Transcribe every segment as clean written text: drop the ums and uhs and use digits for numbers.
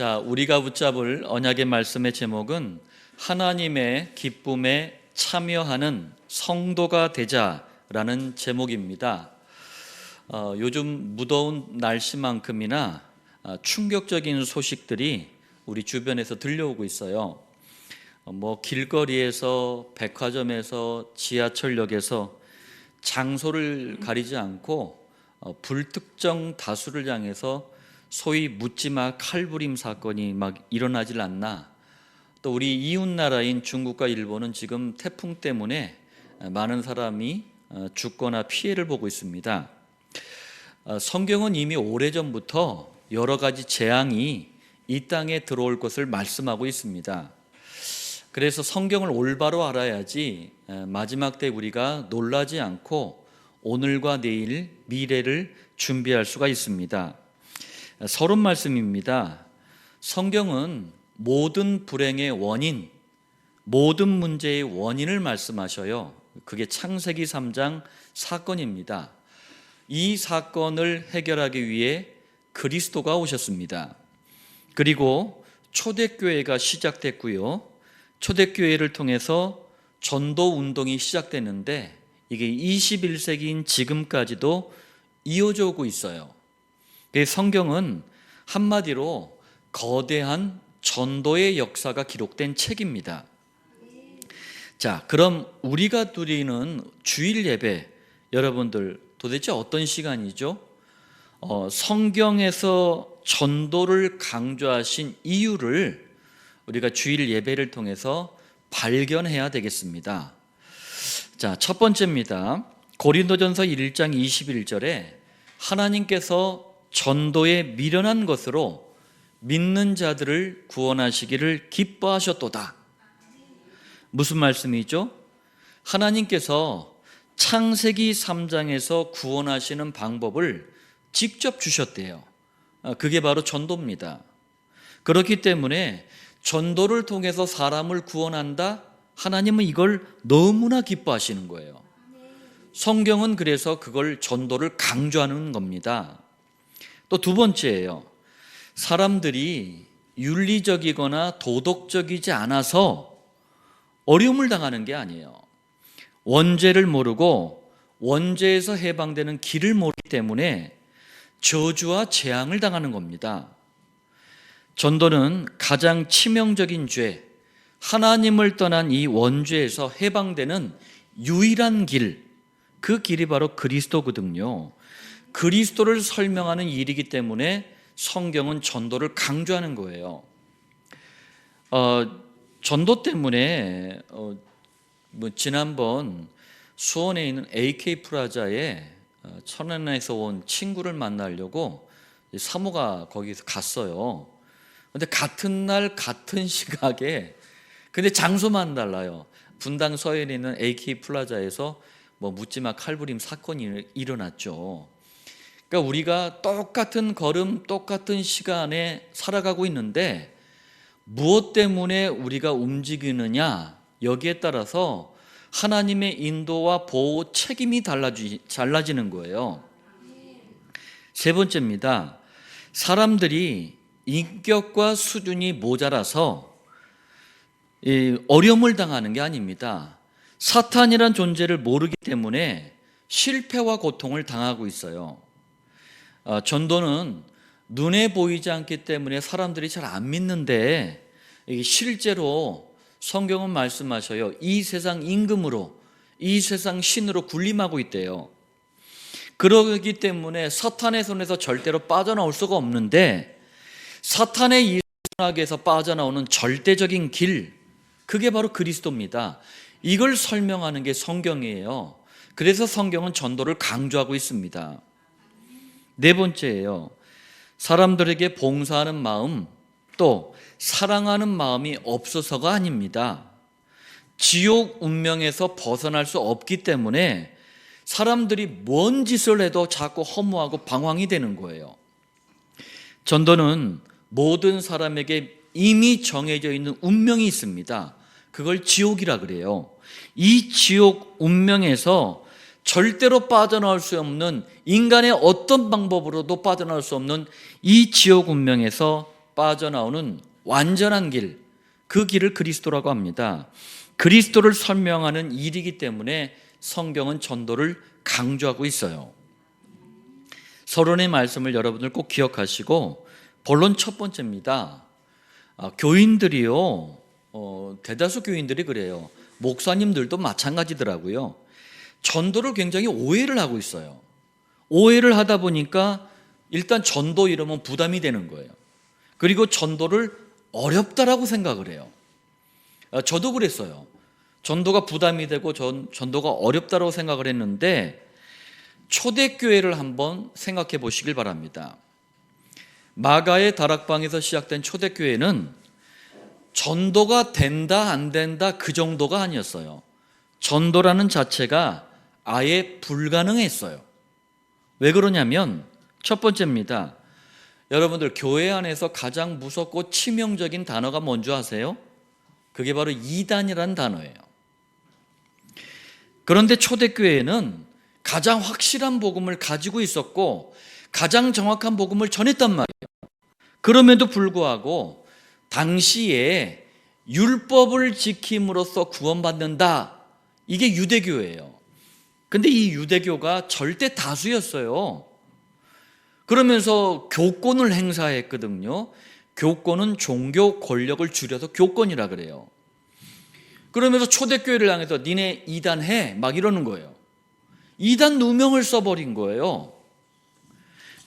자, 우리가 붙잡을 언약의 말씀의 제목은 하나님의 기쁨에 참여하는 성도가 되자라는 제목입니다. 요즘 무더운 날씨만큼이나 충격적인 소식들이 우리 주변에서 들려오고 있어요. 길거리에서, 백화점에서, 지하철역에서 장소를 가리지 않고 불특정 다수를 향해서 소위 묻지마 칼부림 사건이 막 일어나질 않나. 또 우리 이웃 나라인 중국과 일본은 지금 태풍 때문에 많은 사람이 죽거나 피해를 보고 있습니다. 성경은 이미 오래전부터 여러 가지 재앙이 이 땅에 들어올 것을 말씀하고 있습니다. 그래서 성경을 올바로 알아야지 마지막 때 우리가 놀라지 않고 오늘과 내일, 미래를 준비할 수가 있습니다. 서론 말씀입니다. 성경은 모든 불행의 원인, 모든 문제의 원인을 말씀하셔요. 그게 창세기 3장 사건입니다. 이 사건을 해결하기 위해 그리스도가 오셨습니다. 그리고 초대교회가 시작됐고요. 초대교회를 통해서 전도 운동이 시작됐는데 이게 21세기인 지금까지도 이어져 오고 있어요. 성경은 한마디로 거대한 전도의 역사가 기록된 책입니다. 자, 그럼 우리가 드리는 주일 예배, 여러분들 도대체 어떤 시간이죠? 성경에서 전도를 강조하신 이유를 우리가 주일 예배를 통해서 발견해야 되겠습니다. 자, 첫 번째입니다. 고린도전서 1장 21절에 하나님께서 전도에 미련한 것으로 믿는 자들을 구원하시기를 기뻐하셨도다. 무슨 말씀이죠? 하나님께서 창세기 3장에서 구원하시는 방법을 직접 주셨대요. 그게 바로 전도입니다. 그렇기 때문에 전도를 통해서 사람을 구원한다? 하나님은 이걸 너무나 기뻐하시는 거예요. 성경은 그래서 그걸 전도를 강조하는 겁니다. 또 두 번째예요. 사람들이 윤리적이거나 도덕적이지 않아서 어려움을 당하는 게 아니에요. 원죄를 모르고 원죄에서 해방되는 길을 모르기 때문에 저주와 재앙을 당하는 겁니다. 전도는 가장 치명적인 죄, 하나님을 떠난 이 원죄에서 해방되는 유일한 길, 그 길이 바로 그리스도거든요. 그리스도를 설명하는 일이기 때문에 성경은 전도를 강조하는 거예요. 전도 때문에 지난번 수원에 있는 AK 프라자에 천안에서 온 친구를 만나려고 사모가 거기서 갔어요. 근데 같은 날 같은 시각에 근데 장소만 달라요. 분당 서해에 있는 AK 플라자에서 묻지마 칼부림 사건이 일어났죠. 그러니까 우리가 똑같은 걸음, 똑같은 시간에 살아가고 있는데 무엇 때문에 우리가 움직이느냐, 여기에 따라서 하나님의 인도와 보호 책임이 달라지는 거예요. 세 번째입니다. 사람들이 인격과 수준이 모자라서 어려움을 당하는 게 아닙니다. 사탄이란 존재를 모르기 때문에 실패와 고통을 당하고 있어요. 전도는 눈에 보이지 않기 때문에 사람들이 잘 안 믿는데 실제로 성경은 말씀하셔요. 이 세상 임금으로, 이 세상 신으로 군림하고 있대요. 그러기 때문에 사탄의 손에서 절대로 빠져나올 수가 없는데 사탄의 이 선악에서 빠져나오는 절대적인 길, 그게 바로 그리스도입니다. 이걸 설명하는 게 성경이에요. 그래서 성경은 전도를 강조하고 있습니다. 네 번째예요. 사람들에게 봉사하는 마음, 또 사랑하는 마음이 없어서가 아닙니다. 지옥 운명에서 벗어날 수 없기 때문에 사람들이 뭔 짓을 해도 자꾸 허무하고 방황이 되는 거예요. 전도는 모든 사람에게 이미 정해져 있는 운명이 있습니다. 그걸 지옥이라 그래요. 이 지옥 운명에서 절대로 빠져나올 수 없는, 인간의 어떤 방법으로도 빠져나올 수 없는 이 지옥 운명에서 빠져나오는 완전한 길, 그 길을 그리스도라고 합니다. 그리스도를 설명하는 일이기 때문에 성경은 전도를 강조하고 있어요. 서론의 말씀을 여러분들 꼭 기억하시고 본론 첫 번째입니다. 교인들이요, 대다수 교인들이 그래요. 목사님들도 마찬가지더라고요. 전도를 굉장히 오해를 하고 있어요. 오해를 하다 보니까 일단 전도 이러면 부담이 되는 거예요. 그리고 전도를 어렵다라고 생각을 해요. 저도 그랬어요. 전도가 부담이 되고 전도가 어렵다고 생각을 했는데 초대교회를 한번 생각해 보시길 바랍니다. 마가의 다락방에서 시작된 초대교회는 전도가 된다 안 된다 그 정도가 아니었어요. 전도라는 자체가 아예 불가능했어요. 왜 그러냐면 첫 번째입니다. 여러분들 교회 안에서 가장 무섭고 치명적인 단어가 뭔지 아세요? 그게 바로 이단이라는 단어예요. 그런데 초대교회는 가장 확실한 복음을 가지고 있었고 가장 정확한 복음을 전했단 말이에요. 그럼에도 불구하고 당시에 율법을 지킴으로써 구원받는다, 이게 유대교예요. 근데 이 유대교가 절대 다수였어요. 그러면서 교권을 행사했거든요. 교권은 종교 권력을 줄여서 교권이라 그래요. 그러면서 초대교회를 향해서 니네 이단해 막 이러는 거예요. 이단 누명을 써버린 거예요.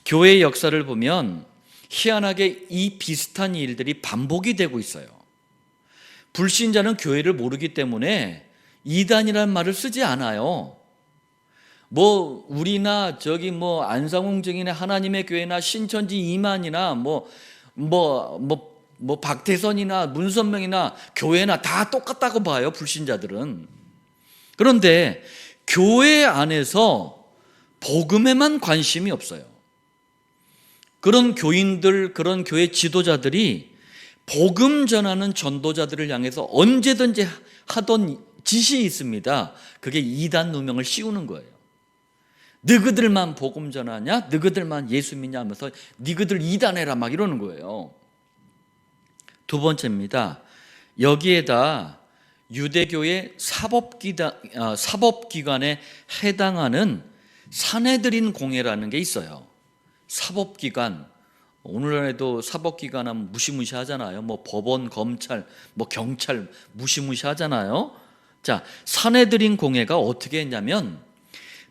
교회의 역사를 보면 희한하게 이 비슷한 일들이 반복이 되고 있어요. 불신자는 교회를 모르기 때문에 이단이라는 말을 쓰지 않아요. 뭐 우리나 저기 뭐 안상홍 증인의 하나님의 교회나 신천지 이만이나 뭐 박태선이나 문선명이나 교회나 다 똑같다고 봐요, 불신자들은. 그런데 교회 안에서 복음에만 관심이 없어요. 그런 교인들, 그런 교회 지도자들이 복음 전하는 전도자들을 향해서 언제든지 하던 짓이 있습니다. 그게 이단 누명을 씌우는 거예요. 너희들만 복음 전하냐? 너희들만 예수 믿냐 하면서 너희들 이단해라 막 이러는 거예요. 두 번째입니다. 여기에다 유대교의 사법기관에 해당하는 사내들인 공회라는 게 있어요. 사법기관, 오늘날에도 사법기관 하면 무시무시하잖아요. 뭐 법원, 검찰, 뭐 경찰 무시무시하잖아요. 자, 사내들인 공회가 어떻게 했냐면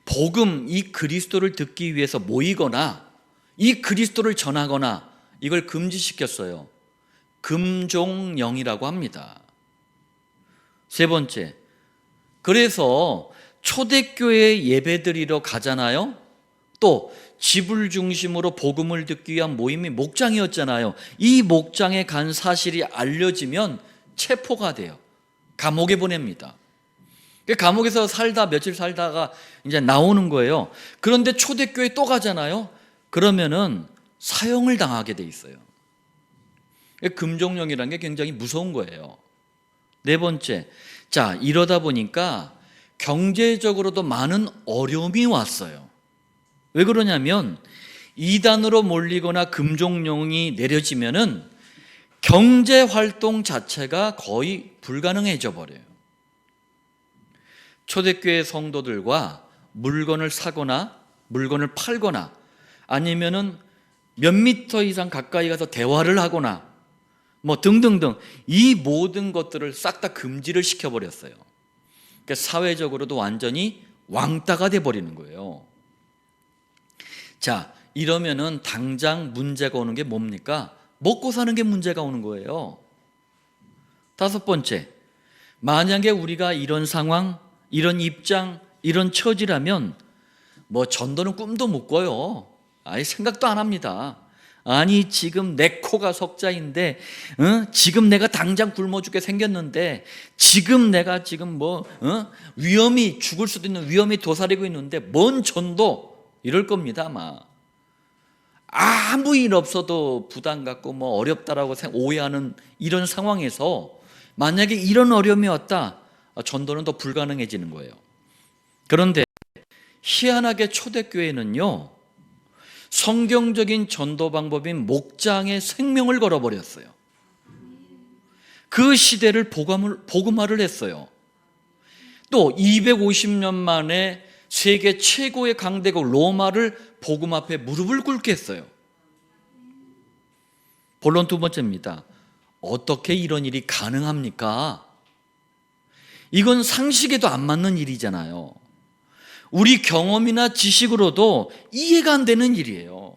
복음, 이 그리스도를 듣기 위해서 모이거나 이 그리스도를 전하거나 이걸 금지시켰어요. 금종령이라고 합니다. 세 번째, 그래서 초대교회 예배드리러 가잖아요. 또 집을 중심으로 복음을 듣기 위한 모임이 목장이었잖아요. 이 목장에 간 사실이 알려지면 체포가 돼요. 감옥에 보냅니다. 감옥에서 며칠 살다가 이제 나오는 거예요. 그런데 초대교회 또 가잖아요. 그러면은 사형을 당하게 돼 있어요. 금종령이라는 게 굉장히 무서운 거예요. 네 번째, 자, 이러다 보니까 경제적으로도 많은 어려움이 왔어요. 왜 그러냐면 이단으로 몰리거나 금종령이 내려지면은 경제 활동 자체가 거의 불가능해져 버려요. 초대교회 성도들과 물건을 사거나 물건을 팔거나 아니면은 몇 미터 이상 가까이 가서 대화를 하거나 뭐 등등등 이 모든 것들을 싹 다 금지를 시켜버렸어요. 그러니까 사회적으로도 완전히 왕따가 돼버리는 거예요. 자, 이러면은 당장 문제가 오는 게 뭡니까? 먹고 사는 게 문제가 오는 거예요. 다섯 번째, 만약에 우리가 이런 상황, 이런 입장, 이런 처지라면 뭐 전도는 꿈도 못 꿔요. 아예 생각도 안 합니다. 아니 지금 내 코가 석자인데 지금 내가 당장 굶어 죽게 생겼는데 지금 내가 지금 위험이 죽을 수도 있는 위험이 도사리고 있는데 뭔 전도 이럴 겁니다. 아마 아무 일 없어도 부담 갖고 뭐 어렵다라고 오해하는 이런 상황에서 만약에 이런 어려움이 왔다, 전도는 더 불가능해지는 거예요. 그런데 희한하게 초대교회는요, 성경적인 전도 방법인 목장에 생명을 걸어버렸어요. 그 시대를 복음화를 했어요. 또 250년 만에 세계 최고의 강대국 로마를 복음 앞에 무릎을 꿇게 했어요. 본론 두 번째입니다. 어떻게 이런 일이 가능합니까? 이건 상식에도 안 맞는 일이잖아요. 우리 경험이나 지식으로도 이해가 안 되는 일이에요.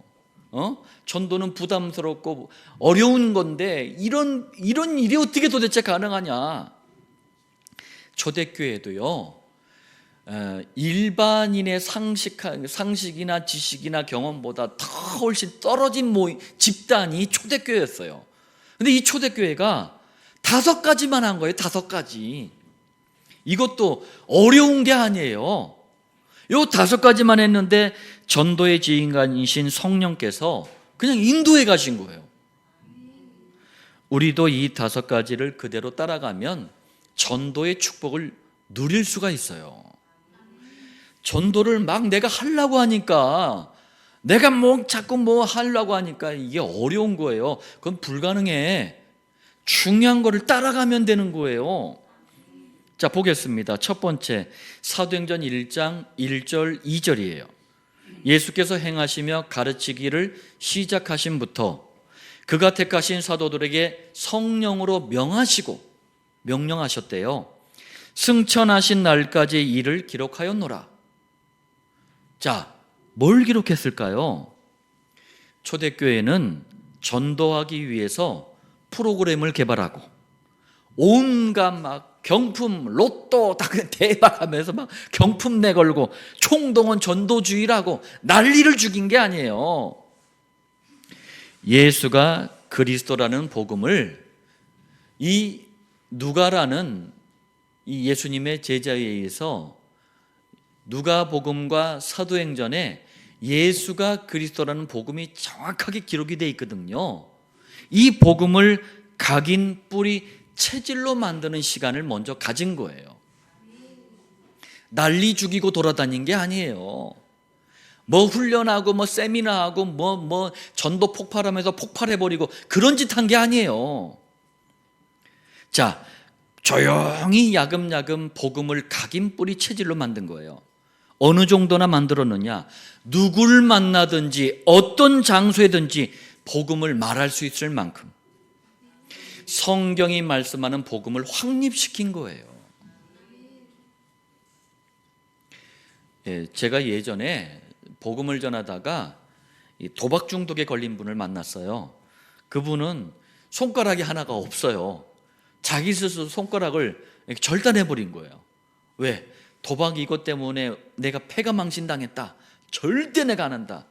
전도는 부담스럽고 어려운 건데 이런 일이 어떻게 도대체 가능하냐? 초대교회도요, 일반인의 상식이나 지식이나 경험보다 더 훨씬 떨어진 집단이 초대교회였어요. 근데 이 초대교회가 5가지만 한 거예요. 5가지. 이것도 어려운 게 아니에요. 요 5가지만 했는데 전도의 지휘관이신 성령께서 그냥 인도해 가신 거예요. 우리도 이 5가지를 그대로 따라가면 전도의 축복을 누릴 수가 있어요. 전도를 막 내가 하려고 하니까, 내가 자꾸 하려고 하니까 이게 어려운 거예요. 그건 불가능해. 중요한 거를 따라가면 되는 거예요. 자, 보겠습니다. 첫 번째, 사도행전 1장 1절 2절이에요. 예수께서 행하시며 가르치기를 시작하신부터 그가 택하신 사도들에게 성령으로 명령하셨대요. 승천하신 날까지의 일을 기록하였노라. 자, 뭘 기록했을까요? 초대교회는 전도하기 위해서 프로그램을 개발하고 온갖 막 경품, 로또 다 그냥 대박하면서 막 경품 내걸고 총동원 전도주의라고 난리를 죽인 게 아니에요. 예수가 그리스도라는 복음을 이 누가라는 이 예수님의 제자에 의해서 누가복음과 사도행전에 예수가 그리스도라는 복음이 정확하게 기록이 되어 있거든요. 이 복음을 각인 뿌리 체질로 만드는 시간을 먼저 가진 거예요. 난리 죽이고 돌아다닌 게 아니에요. 훈련하고 세미나하고 전도 폭발하면서 폭발해버리고 그런 짓 한 게 아니에요. 자, 조용히 야금야금 복음을 각인 뿌리 체질로 만든 거예요. 어느 정도나 만들었느냐? 누굴 만나든지 어떤 장소에든지 복음을 말할 수 있을 만큼 성경이 말씀하는 복음을 확립시킨 거예요. 제가 예전에 복음을 전하다가 도박 중독에 걸린 분을 만났어요. 그분은 손가락이 하나가 없어요. 자기 스스로 손가락을 절단해버린 거예요. 왜? 도박 이것 때문에 내가 패가 망신당했다. 절대 내가 안 한다.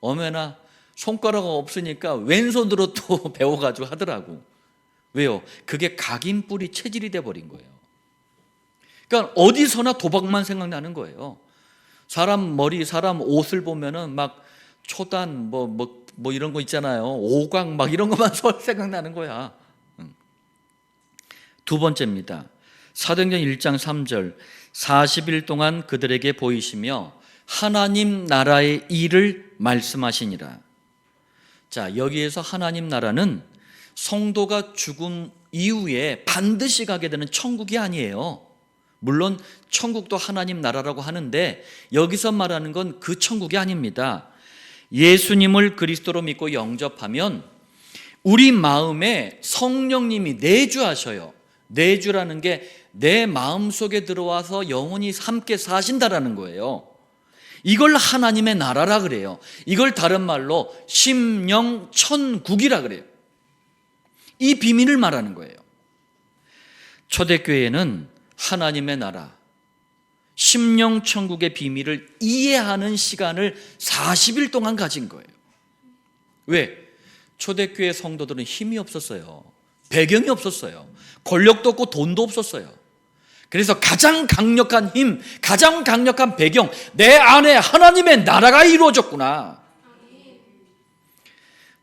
어머나 손가락 없으니까 왼손으로 또 배워가지고 하더라고. 왜요? 그게 각인 뿌리 체질이 돼버린 거예요. 그러니까 어디서나 도박만 생각나는 거예요. 사람 머리, 사람 옷을 보면은 막 초단 이런 거 있잖아요. 오광 이런 것만 생각나는 거야. 두 번째입니다. 사도행전 1장 3절 40일 동안 그들에게 보이시며 하나님 나라의 일을 말씀하시니라. 자, 여기에서 하나님 나라는 성도가 죽음 이후에 반드시 가게 되는 천국이 아니에요. 물론 천국도 하나님 나라라고 하는데 여기서 말하는 건 그 천국이 아닙니다. 예수님을 그리스도로 믿고 영접하면 우리 마음에 성령님이 내주하셔요. 내주라는 게 내 마음속에 들어와서 영원히 함께 사신다라는 거예요. 이걸 하나님의 나라라 그래요. 이걸 다른 말로 심령천국이라 그래요. 이 비밀을 말하는 거예요. 초대교회는 하나님의 나라, 심령천국의 비밀을 이해하는 시간을 40일 동안 가진 거예요. 왜? 초대교회 성도들은 힘이 없었어요. 배경이 없었어요. 권력도 없고 돈도 없었어요. 그래서 가장 강력한 힘, 가장 강력한 배경, 내 안에 하나님의 나라가 이루어졌구나.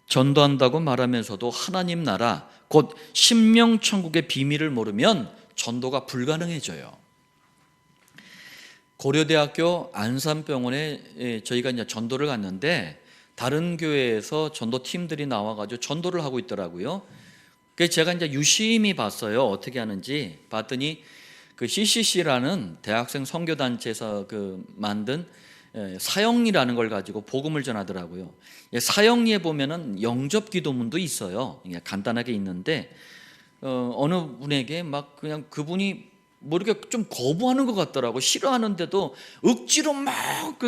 전도한다고 말하면서도 하나님 나라, 곧 심령천국의 비밀을 모르면 전도가 불가능해져요. 고려대학교 안산병원에 저희가 이제 전도를 갔는데 다른 교회에서 전도 팀들이 나와가지고 전도를 하고 있더라고요. 그래서 제가 이제 유심히 봤어요. 어떻게 하는지 봤더니 그 CCC라는 대학생 선교단체에서 만든 사형리라는 걸 가지고 복음을 전하더라고요. 사형리에 보면은 영접 기도문도 있어요. 간단하게 있는데 어느 분에게 막 그냥 그분이 뭐 이렇게 좀 거부하는 것 같더라고. 싫어하는데도 억지로 막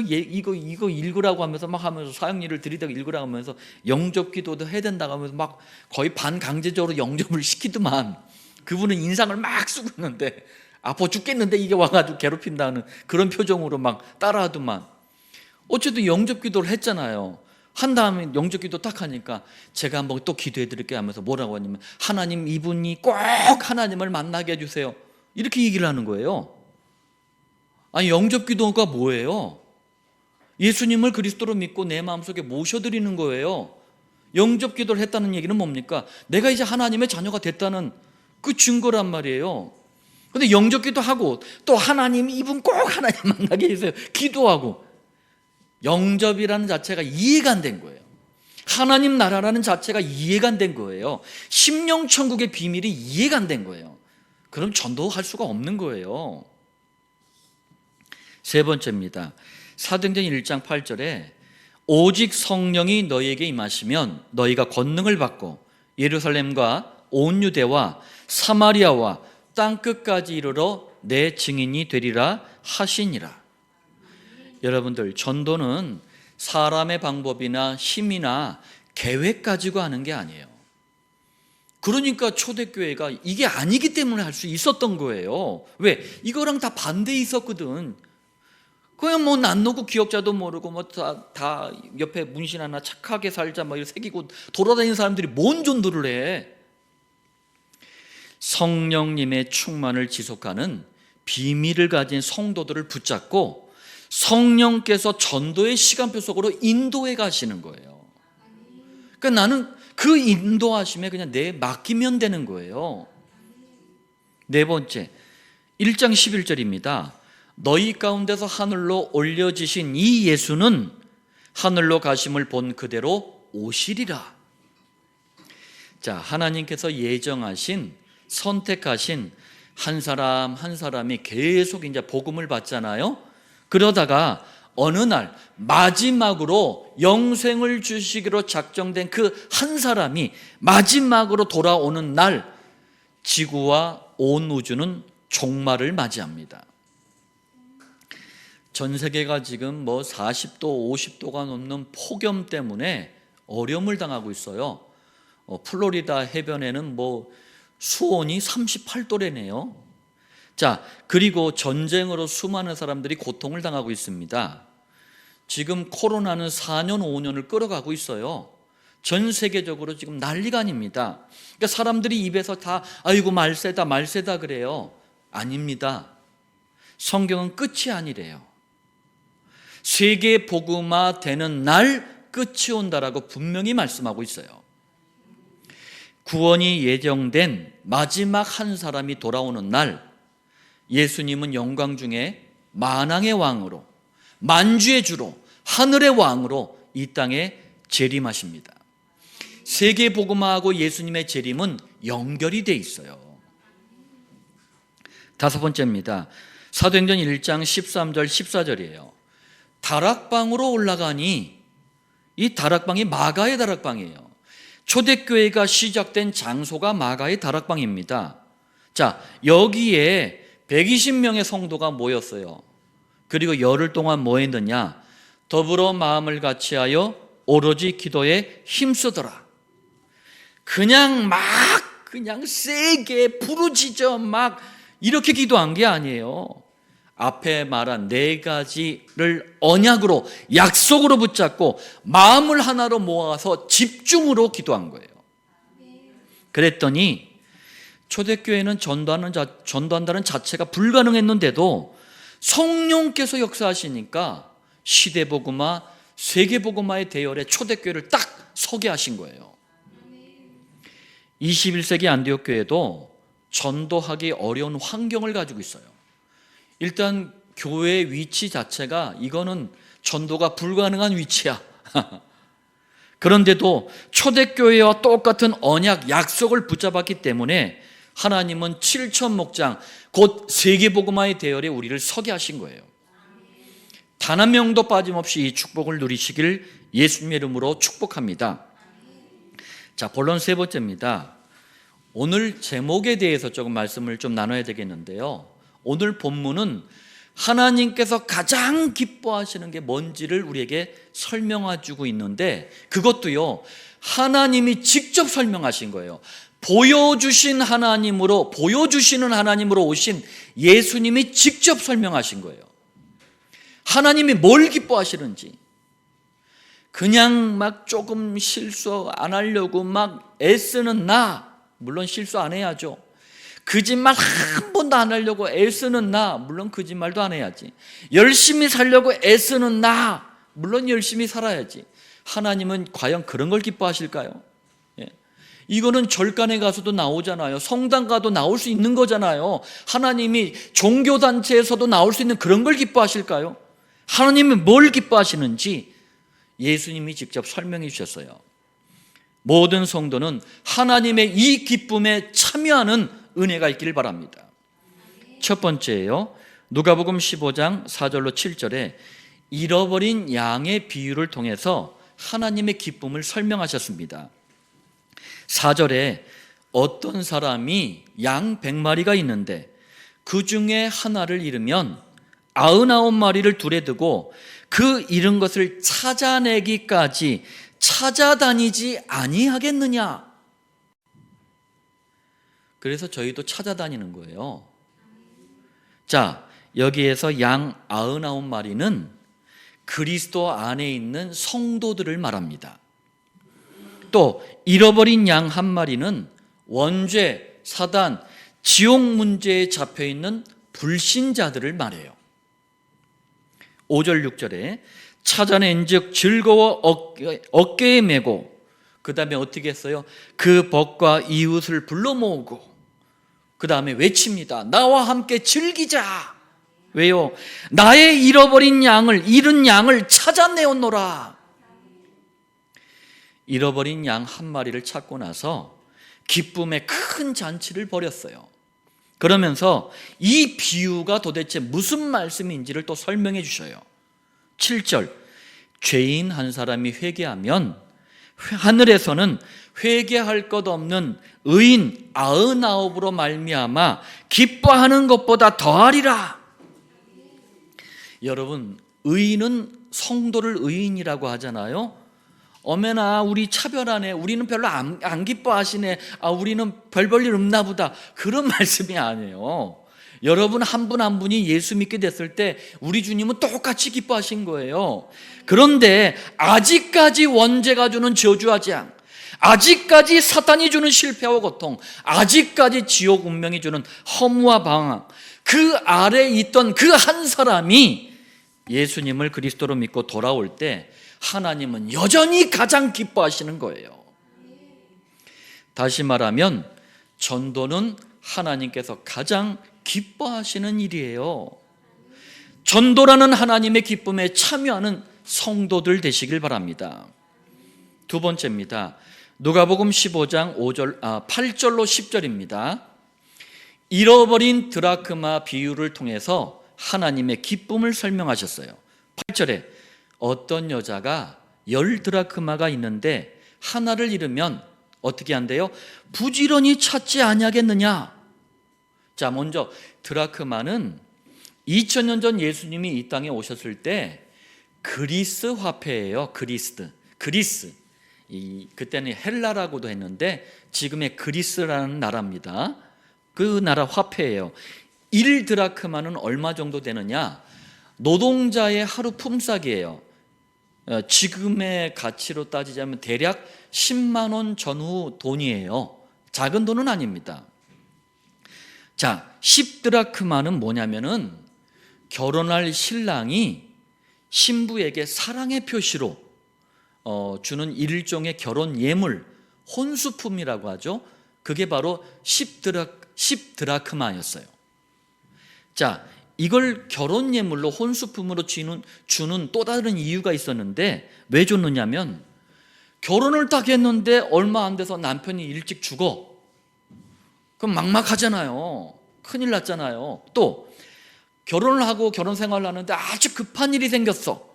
이거 읽으라고 하면서 막 하면서 사형리를 들이대고 읽으라고 하면서 영접 기도도 해야 된다고 하면서 막 거의 반강제적으로 영접을 시키더만. 그분은 인상을 막 쓰고 있는데 아파 죽겠는데 이게 와가지고 괴롭힌다는 그런 표정으로 막 따라하더만. 어쨌든 영접 기도를 했잖아요. 한 다음에 영접 기도 딱 하니까 제가 한번 또 기도해 드릴게요 하면서 뭐라고 하냐면, 하나님, 이분이 꼭 하나님을 만나게 해주세요, 이렇게 얘기를 하는 거예요. 아니, 영접 기도가 뭐예요? 예수님을 그리스도로 믿고 내 마음속에 모셔드리는 거예요. 영접 기도를 했다는 얘기는 뭡니까? 내가 이제 하나님의 자녀가 됐다는 그 증거란 말이에요. 근데 영접 기도하고 또 하나님, 이분 꼭 하나님 만나게 해주세요 기도하고, 영접이라는 자체가 이해가 안 된 거예요. 하나님 나라라는 자체가 이해가 안 된 거예요. 심령천국의 비밀이 이해가 안 된 거예요. 그럼 전도할 수가 없는 거예요. 세 번째입니다. 사도행전 1장 8절에 오직 성령이 너희에게 임하시면 너희가 권능을 받고 예루살렘과 온 유대와 사마리아와 땅끝까지 이르러 내 증인이 되리라 하시니라. 여러분들, 전도는 사람의 방법이나 힘이나 계획 가지고 하는 게 아니에요. 그러니까 초대교회가 이게 아니기 때문에 할 수 있었던 거예요. 왜? 이거랑 다 반대 있었거든. 그냥 뭐 난 놓고 기억자도 모르고 뭐 다 옆에 문신 하나 착하게 살자 막 이렇게 새기고 돌아다니는 사람들이 뭔 전도를 해? 성령님의 충만을 지속하는 비밀을 가진 성도들을 붙잡고 성령께서 전도의 시간표 속으로 인도해 가시는 거예요. 그러니까 나는 그 인도하심에 그냥 맡기면 되는 거예요. 네 번째, 1장 11절입니다. 너희 가운데서 하늘로 올려지신 이 예수는 하늘로 가심을 본 그대로 오시리라. 자, 하나님께서 예정하신, 선택하신 한 사람 한 사람이 계속 이제 복음을 받잖아요. 그러다가 어느 날 마지막으로 영생을 주시기로 작정된 그 한 사람이 마지막으로 돌아오는 날, 지구와 온 우주는 종말을 맞이합니다. 전 세계가 지금 뭐 40도, 50도가 넘는 폭염 때문에 어려움을 당하고 있어요. 플로리다 해변에는 뭐 수온이 38도래네요. 자, 그리고 전쟁으로 수많은 사람들이 고통을 당하고 있습니다. 지금 코로나는 4년, 5년을 끌어가고 있어요. 전 세계적으로 지금 난리가 아닙니다. 그러니까 사람들이 입에서 다 아이고 말세다 말세다 그래요. 아닙니다. 성경은 끝이 아니래요. 세계 복음화 되는 날 끝이 온다라고 분명히 말씀하고 있어요. 구원이 예정된 마지막 한 사람이 돌아오는 날, 예수님은 영광 중에 만왕의 왕으로, 만주의 주로, 하늘의 왕으로 이 땅에 재림하십니다. 세계 복음화하고 예수님의 재림은 연결이 돼 있어요. 다섯 번째입니다. 사도행전 1장 13절 14절이에요. 다락방으로 올라가니, 이 다락방이 마가의 다락방이에요. 초대교회가 시작된 장소가 마가의 다락방입니다. 자, 여기에 120명의 성도가 모였어요. 그리고 열흘 동안 뭐 했느냐? 더불어 마음을 같이하여 오로지 기도에 힘쓰더라. 그냥 세게 부르짖어 막 이렇게 기도한 게 아니에요. 앞에 말한 네 가지를 언약으로, 약속으로 붙잡고 마음을 하나로 모아서 집중으로 기도한 거예요. 그랬더니 초대교회는 전도한다는 자체가 불가능했는데도 성령께서 역사하시니까 시대복음화, 세계복음화의 대열에 초대교회를 딱 서게 하신 거예요. 21세기 안디옥 교회도 전도하기 어려운 환경을 가지고 있어요. 일단 교회의 위치 자체가, 이거는 전도가 불가능한 위치야. 그런데도 초대교회와 똑같은 언약, 약속을 붙잡았기 때문에 하나님은 7천 목장, 곧 세계복음화의 대열에 우리를 서게 하신 거예요. 단 한 명도 빠짐없이 이 축복을 누리시길 예수님의 이름으로 축복합니다. 자, 본론 세 번째입니다. 오늘 제목에 대해서 조금 말씀을 좀 나눠야 되겠는데요. 오늘 본문은 하나님께서 가장 기뻐하시는 게 뭔지를 우리에게 설명해 주고 있는데, 그것도요, 하나님이 직접 설명하신 거예요. 보여주시는 하나님으로 오신 예수님이 직접 설명하신 거예요. 하나님이 뭘 기뻐하시는지. 그냥 막 조금 실수 안 하려고 막 애쓰는 나, 물론 실수 안 해야죠. 거짓말 한 번도 안 하려고 애쓰는 나, 물론 거짓말도 안 해야지. 열심히 살려고 애쓰는 나, 물론 열심히 살아야지. 하나님은 과연 그런 걸 기뻐하실까요? 이거는 절간에 가서도 나오잖아요. 성당 가도 나올 수 있는 거잖아요. 하나님이 종교단체에서도 나올 수 있는 그런 걸 기뻐하실까요? 하나님이 뭘 기뻐하시는지 예수님이 직접 설명해 주셨어요. 모든 성도는 하나님의 이 기쁨에 참여하는 은혜가 있기를 바랍니다. 첫 번째예요. 누가복음 15장 4절로 7절에 잃어버린 양의 비유를 통해서 하나님의 기쁨을 설명하셨습니다. 4절에 어떤 사람이 양 100마리가 있는데 그 중에 하나를 잃으면 99마리를 둘에 두고 그 잃은 것을 찾아내기까지 찾아다니지 아니하겠느냐. 그래서 저희도 찾아다니는 거예요. 자, 여기에서 양 99마리는 그리스도 안에 있는 성도들을 말합니다. 또 잃어버린 양 한 마리는 원죄, 사단, 지옥 문제에 잡혀있는 불신자들을 말해요. 5절 6절에 찾아낸 즉 즐거워 어깨에 메고, 그 다음에 어떻게 했어요? 그 벗과 이웃을 불러 모으고, 그 다음에 외칩니다. 나와 함께 즐기자. 왜요? 나의 잃은 양을 찾아내었노라. 잃어버린 양 한 마리를 찾고 나서 기쁨의 큰 잔치를 벌였어요. 그러면서 이 비유가 도대체 무슨 말씀인지를 또 설명해 주셔요. 7절, 죄인 한 사람이 회개하면 하늘에서는 회개할 것 없는 의인 99으로 말미암아 기뻐하는 것보다 더하리라. 여러분, 의인은 성도를 의인이라고 하잖아요. 어메나 우리 차별하네, 우리는 별로 안 기뻐하시네, 우리는 별 볼 일 없나 보다, 그런 말씀이 아니에요. 여러분 한 분 한 분이 예수 믿게 됐을 때 우리 주님은 똑같이 기뻐하신 거예요. 그런데 아직까지 원죄가 주는 저주와 재앙, 아직까지 사탄이 주는 실패와 고통, 아직까지 지옥 운명이 주는 허무와 방황, 그 아래에 있던 그 한 사람이 예수님을 그리스도로 믿고 돌아올 때 하나님은 여전히 가장 기뻐하시는 거예요. 다시 말하면 전도는 하나님께서 가장 기뻐하시는 일이에요. 전도라는 하나님의 기쁨에 참여하는 성도들 되시길 바랍니다. 두 번째입니다. 누가복음 15장 8절로 10절입니다. 잃어버린 드라크마 비유를 통해서 하나님의 기쁨을 설명하셨어요. 8절에 어떤 여자가 10드라크마가 있는데 하나를 잃으면 어떻게 한대요? 부지런히 찾지 아니하겠느냐. 자, 먼저 드라크마는 2000년 전 예수님이 이 땅에 오셨을 때 그리스 화폐예요. 그리스. 그때는 헬라라고도 했는데 지금의 그리스라는 나라입니다. 그 나라 화폐예요. 1드라크마는 얼마 정도 되느냐? 노동자의 하루 품삯이에요. 지금의 가치로 따지자면 대략 10만 원 전후 돈이에요. 작은 돈은 아닙니다. 자, 10드라크마는 뭐냐면은 결혼할 신랑이 신부에게 사랑의 표시로 주는 일종의 결혼 예물, 혼수품이라고 하죠. 그게 바로 10드라크마였어요. 자, 이걸 결혼 예물로 혼수품으로 주는 또 다른 이유가 있었는데 왜 줬느냐면 결혼을 딱 했는데 얼마 안 돼서 남편이 일찍 죽어. 그럼 막막하잖아요. 큰일 났잖아요. 또 결혼을 하고 결혼 생활을 하는데 아주 급한 일이 생겼어.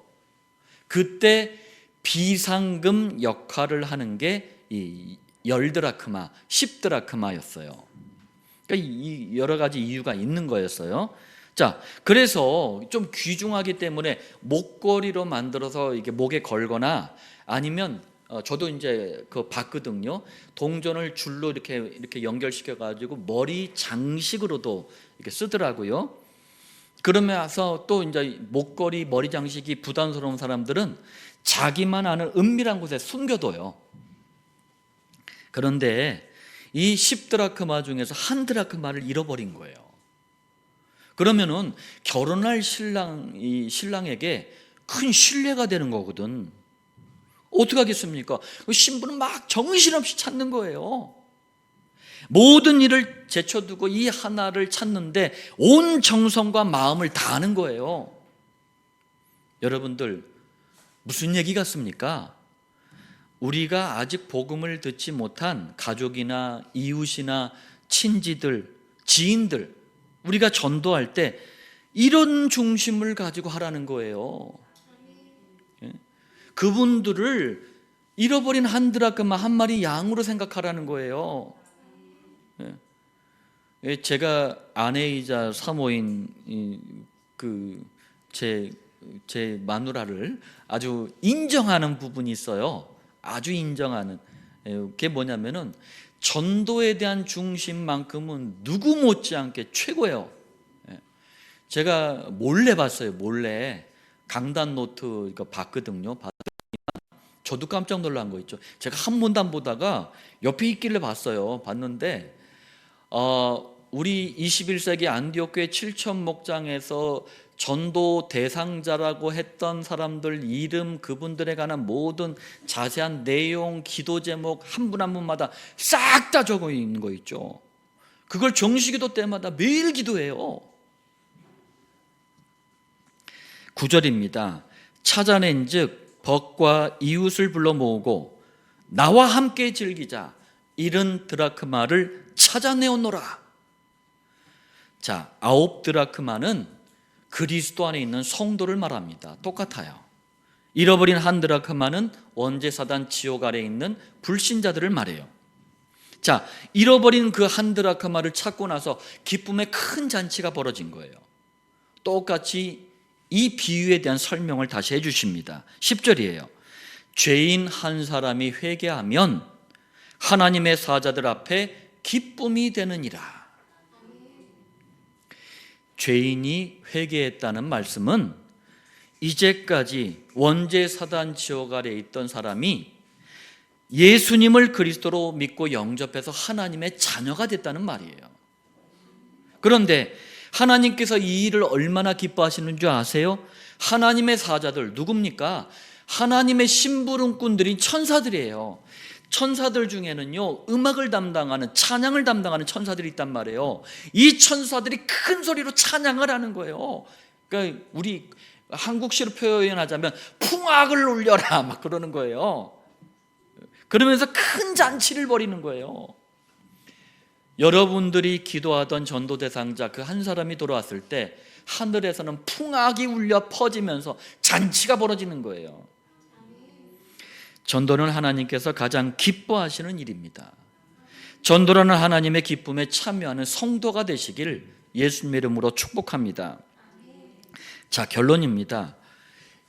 그때 비상금 역할을 하는 게 이 10드라크마, 10드라크마였어요. 그러니까 이 여러 가지 이유가 있는 거였어요. 자, 그래서 좀 귀중하기 때문에 목걸이로 만들어서 이게 목에 걸거나 아니면 저도 이제 그 봤거든요. 동전을 줄로 이렇게 연결시켜 가지고 머리 장식으로도 이렇게 쓰더라고요. 그러면서 또 이제 목걸이, 머리 장식이 부담스러운 사람들은 자기만 아는 은밀한 곳에 숨겨둬요. 그런데 이 10드라크마 중에서 한 드라크마를 잃어버린 거예요. 그러면은 결혼할 신랑에게 큰 신뢰가 되는 거거든. 어떻게 하겠습니까? 신부는 막 정신없이 찾는 거예요. 모든 일을 제쳐두고 이 하나를 찾는데 온 정성과 마음을 다하는 거예요. 여러분들, 무슨 얘기 같습니까? 우리가 아직 복음을 듣지 못한 가족이나 이웃이나 친지들, 지인들, 우리가 전도할 때 이런 중심을 가지고 하라는 거예요. 그분들을 잃어버린 한 드라크마 한 마리 양으로 생각하라는 거예요. 제가 아내이자 사모인 제 마누라를 아주 인정하는 부분이 있어요. 아주 인정하는. 그게 뭐냐면은 전도에 대한 중심만큼은 누구 못지않게 최고예요. 제가 몰래 봤어요. 몰래 강단 노트 이거 봤거든요. 저도 깜짝 놀란 거 있죠. 제가 한 번도 안 보다가 옆에 있길래 봤어요. 봤는데 우리 21세기 안디옥교회 7천 목장에서 전도 대상자라고 했던 사람들 이름, 그분들에 관한 모든 자세한 내용, 기도 제목 한 분 한 분마다 싹 다 적어 있는 거 있죠. 그걸 정시기도 때마다 매일 기도해요. 9절입니다. 찾아낸즉 벗과 이웃을 불러 모으고 나와 함께 즐기자. 70드라크마를 찾아내었노라. 자, 9드라크마는 그리스도 안에 있는 성도를 말합니다. 똑같아요. 잃어버린 한 드라크마는 원죄 사단 지옥 아래에 있는 불신자들을 말해요. 자, 잃어버린 그 한 드라크마를 찾고 나서 기쁨의 큰 잔치가 벌어진 거예요. 똑같이 이 비유에 대한 설명을 다시 해주십니다. 10절이에요. 죄인 한 사람이 회개하면 하나님의 사자들 앞에 기쁨이 되느니라. 죄인이 회개했다는 말씀은 이제까지 원죄 사단 지옥 아래에 있던 사람이 예수님을 그리스도로 믿고 영접해서 하나님의 자녀가 됐다는 말이에요. 그런데 하나님께서 이 일을 얼마나 기뻐하시는 줄 아세요? 하나님의 사자들 누굽니까? 하나님의 심부름꾼들인 천사들이에요. 천사들 중에는요, 음악을 담당하는, 찬양을 담당하는 천사들이 있단 말이에요. 이 천사들이 큰 소리로 찬양을 하는 거예요. 그러니까 우리 한국시로 표현하자면 풍악을 울려라 막 그러는 거예요. 그러면서 큰 잔치를 벌이는 거예요. 여러분들이 기도하던 전도 대상자 그 한 사람이 돌아왔을 때 하늘에서는 풍악이 울려 퍼지면서 잔치가 벌어지는 거예요. 전도는 하나님께서 가장 기뻐하시는 일입니다. 전도라는 하나님의 기쁨에 참여하는 성도가 되시길 예수님의 이름으로 축복합니다. 자, 결론입니다.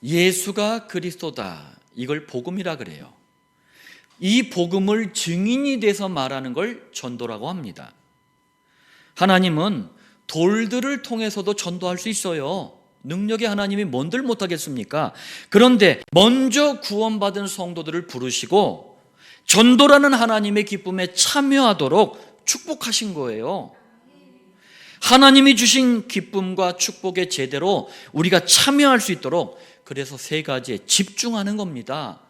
예수가 그리스도다. 이걸 복음이라 그래요. 이 복음을 증인이 돼서 말하는 걸 전도라고 합니다. 하나님은 돌들을 통해서도 전도할 수 있어요. 능력의 하나님이 뭔들 못하겠습니까? 그런데 먼저 구원받은 성도들을 부르시고 전도라는 하나님의 기쁨에 참여하도록 축복하신 거예요. 하나님이 주신 기쁨과 축복에 제대로 우리가 참여할 수 있도록 그래서 세 가지에 집중하는 겁니다.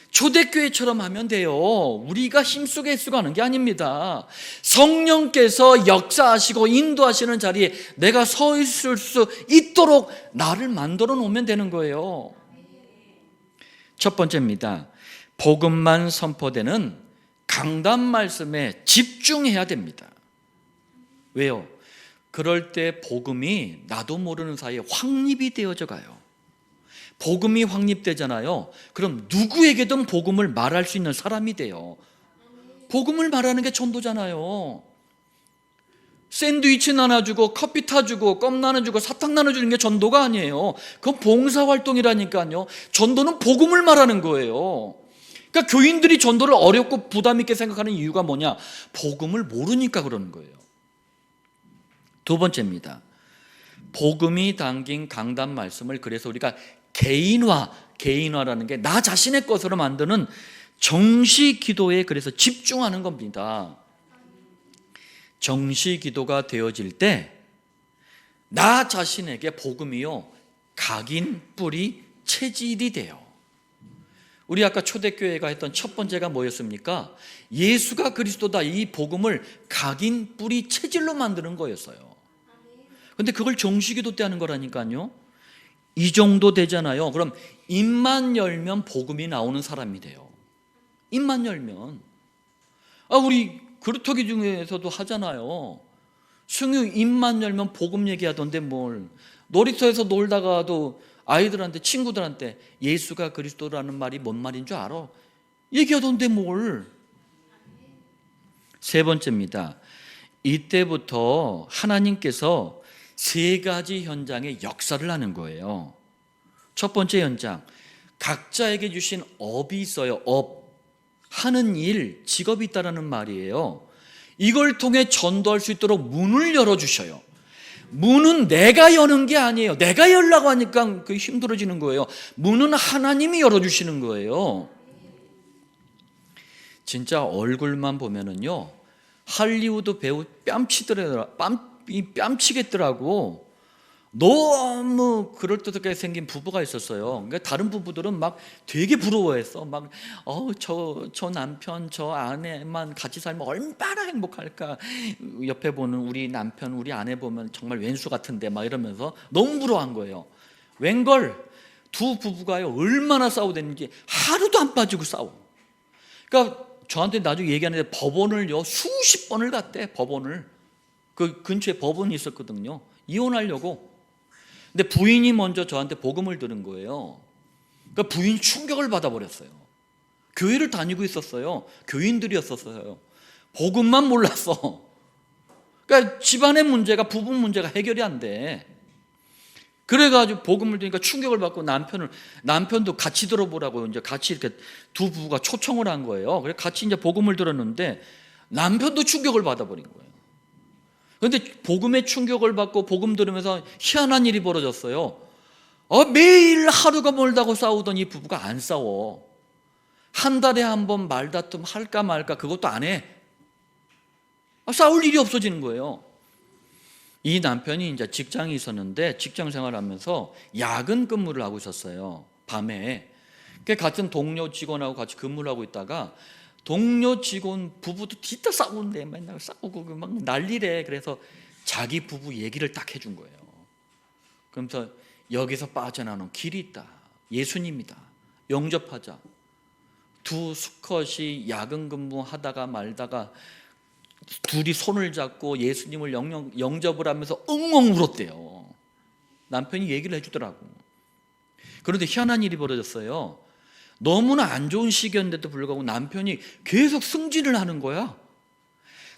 초대교회처럼 하면 돼요. 우리가 힘쓰게 해수가는 게 아닙니다. 성령께서 역사하시고 인도하시는 자리에 내가 서 있을 수 있도록 나를 만들어 놓으면 되는 거예요. 첫 번째입니다. 복음만 선포되는 강단 말씀에 집중해야 됩니다. 왜요? 그럴 때 복음이 나도 모르는 사이에 확립이 되어져 가요. 복음이 확립되잖아요. 그럼 누구에게든 복음을 말할 수 있는 사람이 돼요. 복음을 말하는 게 전도잖아요. 샌드위치 나눠주고 커피 타주고 껌 나눠주고 사탕 나눠주는 게 전도가 아니에요. 그건 봉사활동이라니까요. 전도는 복음을 말하는 거예요. 그러니까 교인들이 전도를 어렵고 부담 있게 생각하는 이유가 뭐냐? 복음을 모르니까 그러는 거예요. 두 번째입니다. 복음이 담긴 강단 말씀을 그래서 우리가 개인화라는 게 나 자신의 것으로 만드는 정시 기도에 그래서 집중하는 겁니다. 정시 기도가 되어질 때 나 자신에게 복음이요 각인, 뿌리, 체질이 돼요. 우리 아까 초대교회가 했던 첫 번째가 뭐였습니까? 예수가 그리스도다, 이 복음을 각인, 뿌리, 체질로 만드는 거였어요. 근데 그걸 정시기도 때 하는 거라니까요. 이 정도 되잖아요. 그럼 입만 열면 복음이 나오는 사람이 돼요. 입만 열면. 우리 그루터기 중에서도 하잖아요. 승유 입만 열면 복음 얘기하던데 뭘. 놀이터에서 놀다가도 아이들한테, 친구들한테 예수가 그리스도라는 말이 뭔 말인 줄 알아? 얘기하던데 뭘. 세 번째입니다. 이때부터 하나님께서 세 가지 현장의 역사를 하는 거예요. 첫 번째 현장, 각자에게 주신 업이 있어요. 업, 하는 일, 직업이 있다라는 말이에요. 이걸 통해 전도할 수 있도록 문을 열어주셔요. 문은 내가 여는 게 아니에요. 내가 열라고 하니까 그게 힘들어지는 거예요. 문은 하나님이 열어주시는 거예요. 진짜 얼굴만 보면은요, 할리우드 배우 뺨치겠더라고. 너무 그럴듯하게 생긴 부부가 있었어요. 그러니까 다른 부부들은 막 되게 부러워했어. 막 저 남편, 저 아내만 같이 살면 얼마나 행복할까. 옆에 보는 우리 남편, 우리 아내 보면 정말 왼수 같은데 막 이러면서 너무 부러워한 거예요. 웬걸 두 부부가요 얼마나 싸우랬는지 하루도 안 빠지고 싸워. 그러니까 저한테 나중에 얘기하는데 법원을요 수십 번을 갔대. 법원을. 그 근처에 법원이 있었거든요. 이혼하려고. 근데 부인이 먼저 저한테 복음을 들은 거예요. 그러니까 부인이 충격을 받아버렸어요. 교회를 다니고 있었어요. 교인들이었었어요. 복음만 몰랐어. 그러니까 집안의 문제가, 부부 문제가 해결이 안 돼. 그래가지고 복음을 들으니까 충격을 받고 남편도 같이 들어보라고 이제 같이 이렇게 두 부부가 초청을 한 거예요. 그래서 같이 이제 복음을 들었는데 남편도 충격을 받아버린 거예요. 그런데 복음에 충격을 받고 복음 들으면서 희한한 일이 벌어졌어요. 매일 하루가 멀다고 싸우던 이 부부가 안 싸워. 한 달에 한 번 말다툼 할까 말까 그것도 안 해. 싸울 일이 없어지는 거예요. 이 남편이 이제 직장이 있었는데 직장 생활하면서 야근 근무를 하고 있었어요. 밤에. 같은 동료 직원하고 같이 근무를 하고 있다가 동료 직원 부부도 뒤따 싸우는데 맨날 싸우고 막 난리래. 그래서 자기 부부 얘기를 딱 해준 거예요. 그러면서 여기서 빠져나오는 길이 있다. 예수님이다. 영접하자. 두 수컷이 야근 근무하다가 말다가 둘이 손을 잡고 예수님을 영접을 하면서 엉엉 울었대요. 남편이 얘기를 해주더라고. 그런데 희한한 일이 벌어졌어요. 너무나 안 좋은 시기였는데도 불구하고 남편이 계속 승진을 하는 거야.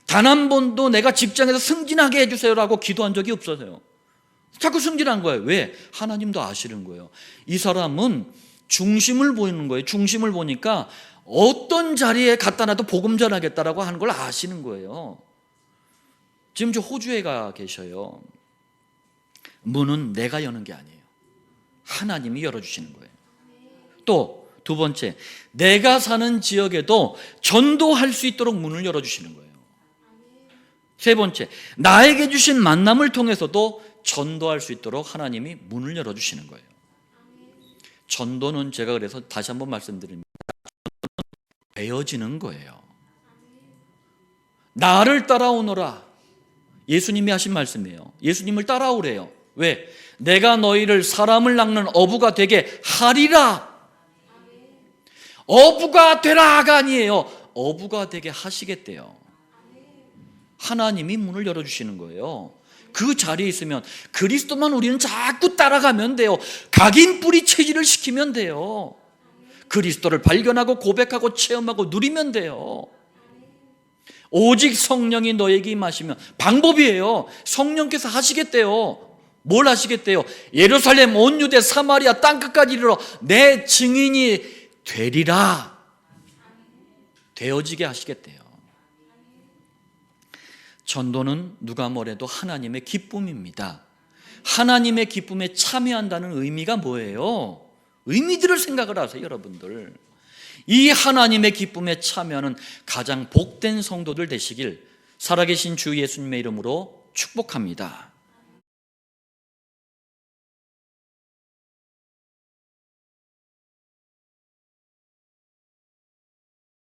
단 한 번도 내가 직장에서 승진하게 해주세요라고 기도한 적이 없어서요. 자꾸 승진한 거예요. 왜? 하나님도 아시는 거예요. 이 사람은 중심을 보이는 거예요. 중심을 보니까 어떤 자리에 갖다 놔도 복음 전하겠다라고 하는 걸 아시는 거예요. 지금 저 호주에 가 계셔요. 문은 내가 여는 게 아니에요. 하나님이 열어주시는 거예요. 또 두 번째, 내가 사는 지역에도 전도할 수 있도록 문을 열어주시는 거예요. 세 번째, 나에게 주신 만남을 통해서도 전도할 수 있도록 하나님이 문을 열어주시는 거예요. 전도는 제가 그래서 다시 한번 말씀드립니다. 배워지는 거예요. 나를 따라오너라. 예수님이 하신 말씀이에요. 예수님을 따라오래요. 왜? 내가 너희를 사람을 낚는 어부가 되게 하리라. 어부가 되라가 아니에요. 어부가 되게 하시겠대요. 하나님이 문을 열어주시는 거예요. 그 자리에 있으면 그리스도만 우리는 자꾸 따라가면 돼요. 각인뿌리 체질을 시키면 돼요. 그리스도를 발견하고 고백하고 체험하고 누리면 돼요. 오직 성령이 너에게 임하시면, 방법이에요. 성령께서 하시겠대요. 뭘 하시겠대요? 예루살렘 온 유대 사마리아 땅끝까지 이르러 내 증인이 되리라. 되어지게 하시겠대요. 전도는 누가 뭐래도 하나님의 기쁨입니다. 하나님의 기쁨에 참여한다는 의미가 뭐예요? 의미들을 생각을 하세요, 여러분들. 이 하나님의 기쁨에 참여하는 가장 복된 성도들 되시길 살아계신 주 예수님의 이름으로 축복합니다.